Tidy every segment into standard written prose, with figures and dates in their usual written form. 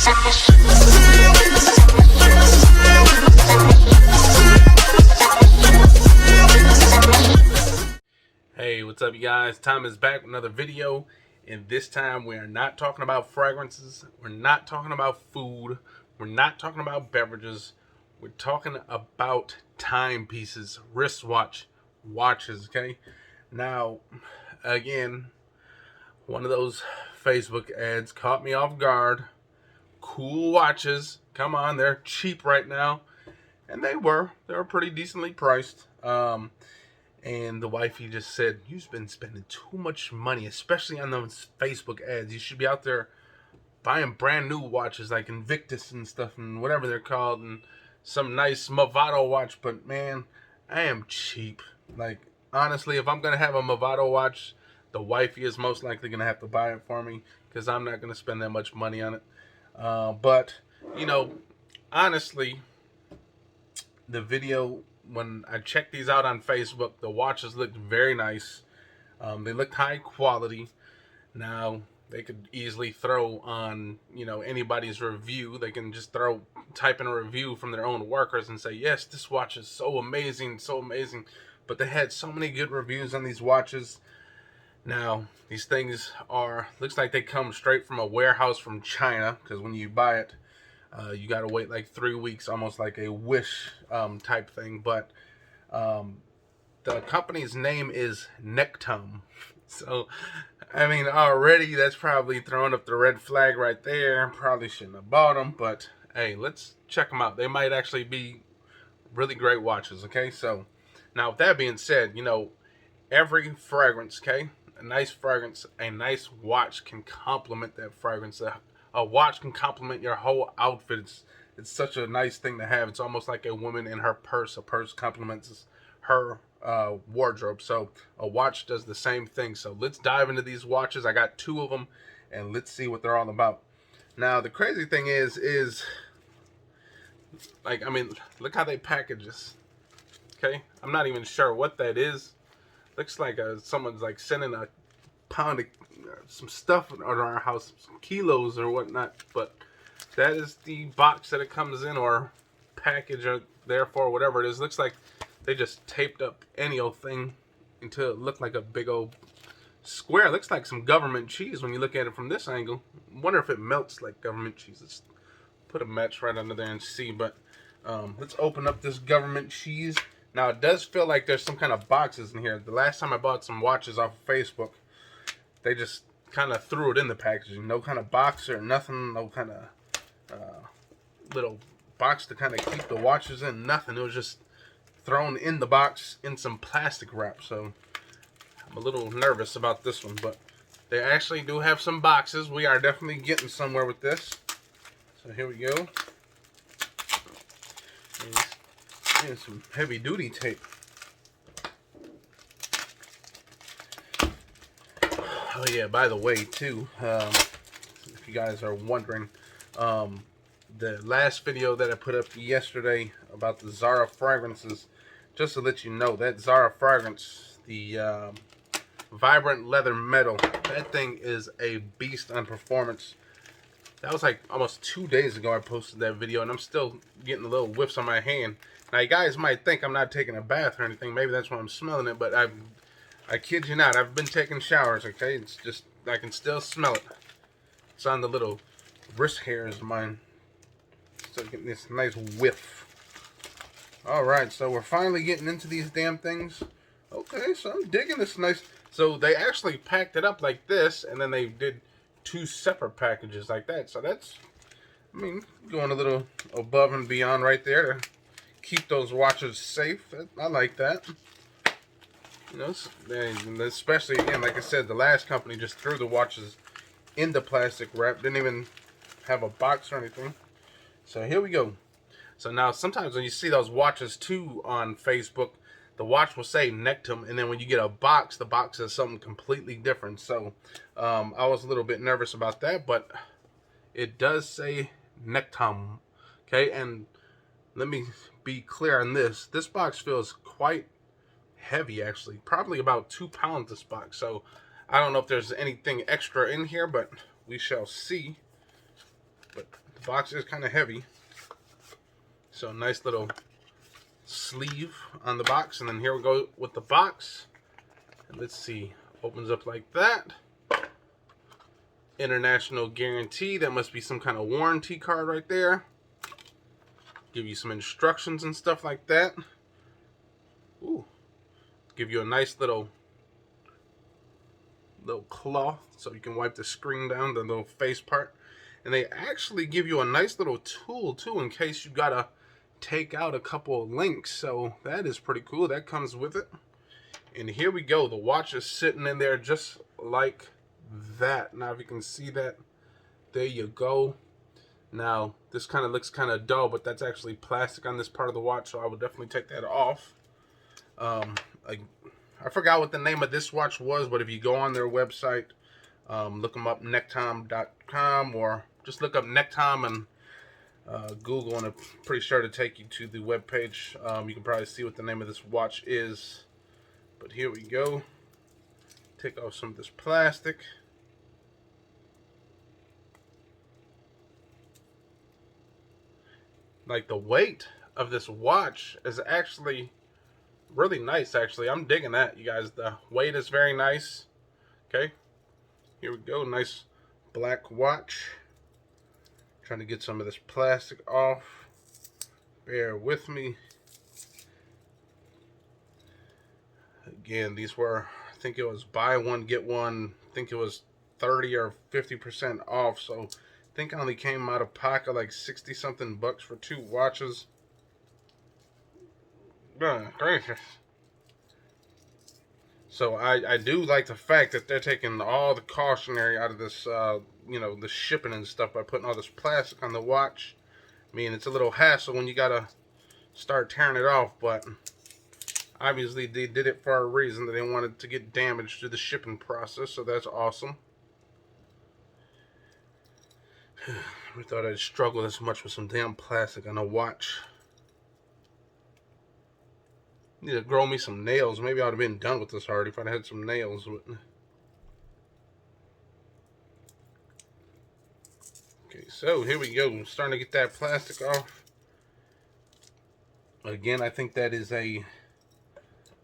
Hey, what's up, you guys? Tom is back with another video, and this time we are not talking about fragrances, we're not talking about food, we're not talking about beverages, we're talking about timepieces, wristwatch, watches, okay? Now, again, one of those Facebook ads caught me off guard. Cool watches, come on, they're cheap right now, and they were pretty decently priced. And the wifey just said, "You've been spending too much money, especially on those Facebook ads. You should be out there buying brand new watches like Invictus and stuff and whatever they're called, and some nice Movado watch. But man, I am cheap. Like, honestly, if I'm going to have a Movado watch, the wifey is most likely going to have to buy it for me because I'm not going to spend that much money on it. But, you know, honestly, the video, when I checked these out on Facebook, the watches looked very nice. They looked high quality. Now, they could easily throw on, anybody's review. They can just type in a review from their own workers and say, yes, this watch is so amazing, so amazing. But they had so many good reviews on these watches. Now, these things looks like they come straight from a warehouse from China, because when you buy it, you got to wait like 3 weeks, almost like a Wish type thing. But the company's name is Nektom. So, I mean, already that's probably throwing up the red flag right there. Probably shouldn't have bought them. But, hey, let's check them out. They might actually be really great watches, okay? So, now with that being said, every fragrance, okay? A nice fragrance, a nice watch can complement that fragrance. A watch can complement your whole outfit. It's such a nice thing to have. It's almost like a woman in her purse. A purse complements her wardrobe. So a watch does the same thing. So let's dive into these watches. I got 2 of them, and let's see what they're all about. Now, the crazy thing is like, I mean, look how they package this. Okay? I'm not even sure what that is. Looks like someone's like sending a pound of some stuff at our house, some kilos or whatnot. But that is the box that it comes in, or package, or therefore whatever it is. Looks like they just taped up any old thing until it looked like a big old square. It looks like some government cheese when you look at it from this angle. Wonder if it melts like government cheese. Let's put a match right under there and see. But let's open up this government cheese. Now, it does feel like there's some kind of boxes in here. The last time I bought some watches off of Facebook, they just kind of threw it in the packaging. No kind of box or nothing. No kind of little box to kind of keep the watches in. Nothing. It was just thrown in the box in some plastic wrap. So I'm a little nervous about this one. But they actually do have some boxes. We are definitely getting somewhere with this. So here we go. And some heavy duty tape. Oh yeah, by the way too, if you guys are wondering, the last video that I put up yesterday about the Zara fragrances, just to let you know, that Zara fragrance, the vibrant leather metal, that thing is a beast on performance. That was like almost 2 days ago I posted that video, and I'm still getting a little whiffs on my hand. Now, you guys might think I'm not taking a bath or anything. Maybe that's why I'm smelling it, but I kid you not, I've been taking showers, okay? It's just, I can still smell it. It's on the little wrist hairs of mine. So getting this nice whiff. Alright, so we're finally getting into these damn things. Okay, so I'm digging this nice. So they actually packed it up like this, and then they did 2 separate packages like that. So that's, I mean, going a little above and beyond right there to keep those watches safe. I like that. And especially, again, like I said, the last company just threw the watches in the plastic wrap. Didn't even have a box or anything. So here we go. So now sometimes when you see those watches too on Facebook, the watch will say Nektom, and then when you get a box, the box is something completely different. So I was a little bit nervous about that, but it does say Nektom. Okay, and let me be clear on this. This box feels quite heavy, actually. Probably about 2 pounds, this box. So I don't know if there's anything extra in here, but we shall see. But The box is kind of heavy. So nice little sleeve on the box. And then here we go with the box. And let's see. Opens up like that. International guarantee. That must be some kind of warranty card right there. Give you some instructions and stuff like that. Ooh. Give you a nice little cloth so you can wipe the screen down, the little face part. And they actually give you a nice little tool too in case you gotta take out a couple of links. So that is pretty cool. That comes with it. And here we go. The watch is sitting in there just like that. Now if you can see that, there you go. Now this kind of looks kind of dull, but that's actually plastic on this part of the watch, so I would definitely take that off. I forgot what the name of this watch was, but if you go on their website, look them up, Nektom.com, or just look up Nektom and Google, and I'm pretty sure to take you to the webpage. You can probably see what the name of this watch is. But here we go. Take off some of this plastic. Like, the weight of this watch is actually really nice, actually. I'm digging that, you guys. The weight is very nice. Okay. Here we go. Nice black watch. Trying to get some of this plastic off. Bear with me. Again, these were, I think it was buy one, get one. I think it was 30 or 50% off. So I think I only came out of pocket like 60 something bucks for two watches. Gracious. So I do like the fact that they're taking all the cautionary out of this, you know, the shipping and stuff by putting all this plastic on the watch. I mean, it's a little hassle when you gotta start tearing it off, but obviously they did it for a reason. They didn't want it to get damaged through the shipping process, so that's awesome. We thought I'd struggle this much with some damn plastic on a watch. Need to grow me some nails. Maybe I would have been done with this already if I'd had some nails. Okay, so here we go. I'm starting to get that plastic off. Again, I think that is a...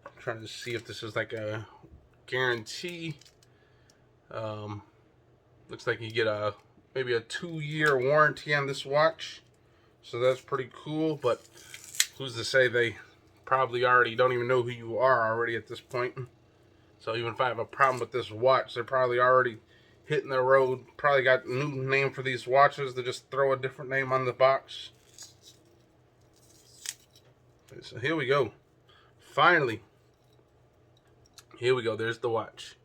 I'm trying to see if this is like a guarantee. Looks like you get maybe a 2-year warranty on this watch. So that's pretty cool, but who's to say they probably already don't even know who you are already at this point. So even if I have a problem with this watch, they're probably already hitting the road. Probably got a new name for these watches. They just throw a different name on the box. Okay, so here we go. Finally. Here we go. There's the watch.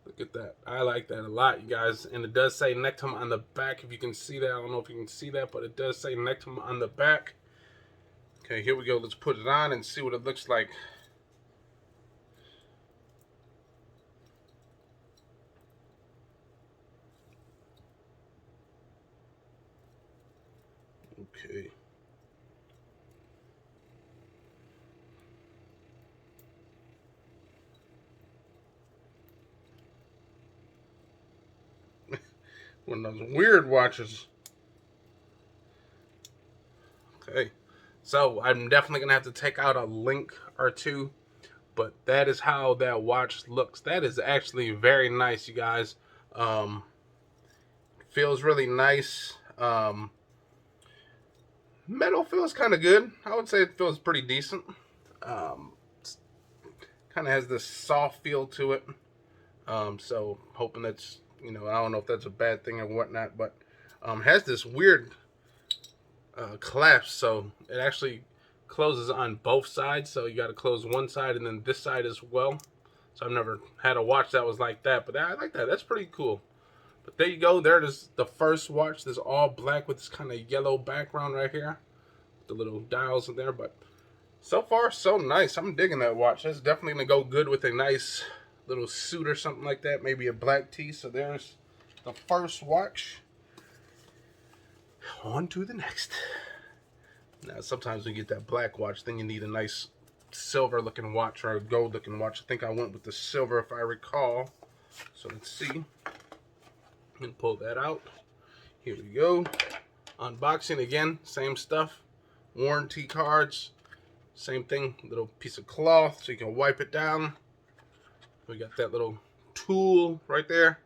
Look at that. I like that a lot, you guys. And it does say Nektom on the back, if you can see that. I don't know if you can see that, but it does say Nektom on the back. Okay, here we go. Let's put it on and see what it looks like. Okay. One of those weird watches. Okay. So I'm definitely going to have to take out a link or two. But that is how that watch looks. That is actually very nice, you guys. Feels really nice. Metal feels kind of good. I would say it feels pretty decent. Kind of has this soft feel to it. So hoping that's, you know, I don't know if that's a bad thing or whatnot, but has this weird collapse, so it actually closes on both sides. So you got to close one side and then this side as well. So I've never had a watch that was like that, but I like that. That's pretty cool. But there you go. There it is, the first watch. This all black with this kind of yellow background right here, the little dials in there. But so far so nice. I'm digging that watch. That's definitely gonna go good with a nice little suit or something like that, maybe a black tee. So there's the first watch. On to the next. Now sometimes when you get that black watch, then you need a nice silver looking watch or a gold looking watch. I think I went with the silver if I recall. So let's see. I'm gonna pull that out. Here we go. Unboxing again, same stuff. Warranty cards, same thing. Little piece of cloth so you can wipe it down. We got that little tool right there.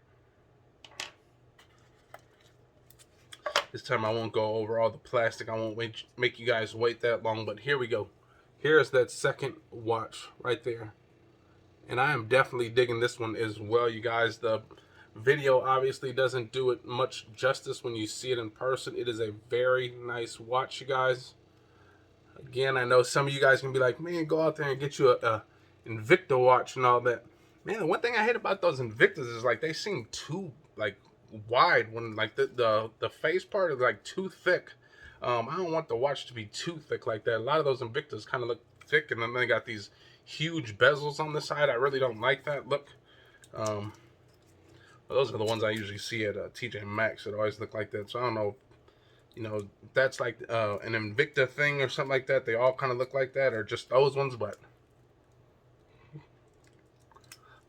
This time I won't go over all the plastic. I won't make you guys wait that long, but here we go. Here's that second watch right there. And I am definitely digging this one as well, you guys. The video obviously doesn't do it much justice when you see it in person. It is a very nice watch, you guys. Again, I know some of you guys can be like, man, go out there and get you a Invicta watch and all that. Man, the one thing I hate about those Invictas is like they seem too like wide when like the face part is like too thick. I don't want the watch to be too thick like that. A lot of those Invictas kind of look thick, and then they got these huge bezels on the side. I really don't like that look. Well, those are the ones I usually see at TJ Maxx. It always look like that. So I don't know, you know, that's like an Invicta thing or something like that. They all kind of look like that, or just those ones. But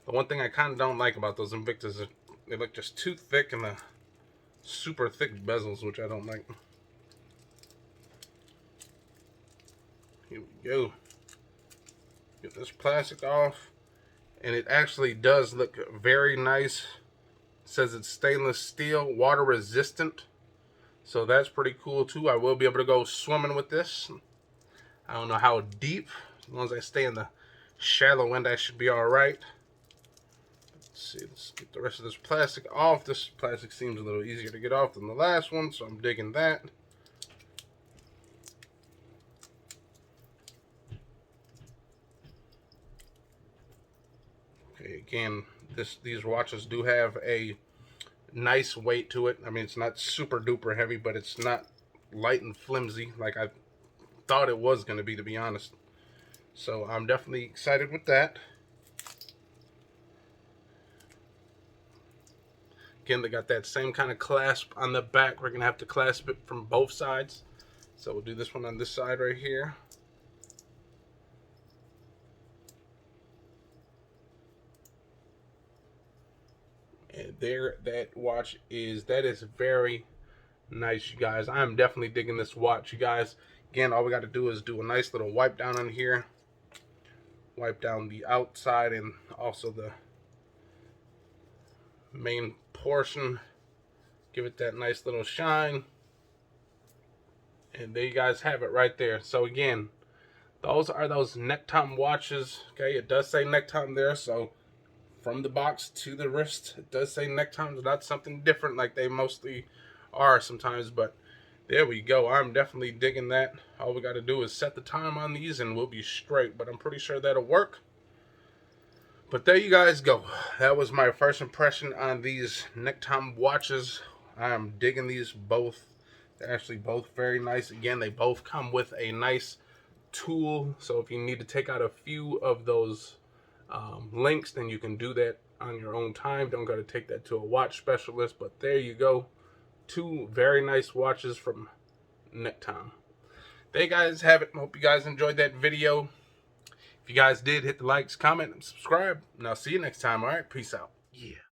the one thing I kind of don't like about those Invictas is they look just too thick, and the super thick bezels, which I don't like. Here we go. Get this plastic off, and it actually does look very nice. It says it's stainless steel, water resistant, so that's pretty cool too. I will be able to go swimming with this. I don't know how deep. As long as I stay in the shallow end, I should be all right. Let's see, let's get the rest of this plastic off. This plastic seems a little easier to get off than the last one, so I'm digging that. Okay, again, these watches do have a nice weight to it. I mean, it's not super duper heavy, but it's not light and flimsy like I thought it was going to be honest. So I'm definitely excited with that. Again, they got that same kind of clasp on the back. We're going to have to clasp it from both sides. So we'll do this one on this side right here. And there, that watch is, that is very nice, you guys. I'm definitely digging this watch, you guys. Again, all we got to do is do a nice little wipe down on here. Wipe down the outside and also the main portion. Give it that nice little shine. And there you guys have it right there. So again, those are those Nektom watches. Okay, it does say Nektom there, so from the box to the wrist, it does say Nektom. It's not something different like they mostly are sometimes, but there we go. I'm definitely digging that. All we got to do is set the time on these and we'll be straight, but I'm pretty sure that'll work. But there you guys go. That was my first impression on these Nektom watches. I'm digging these both. They're actually both very nice. Again, they both come with a nice tool, so if you need to take out a few of those links, then you can do that on your own time. Don't got to take that to a watch specialist. But there you go, two very nice watches from Nektom. There you guys have it. Hope you guys enjoyed that video. If you guys did, hit the likes, comment, and subscribe, and I'll see you next time. All right, peace out. Yeah.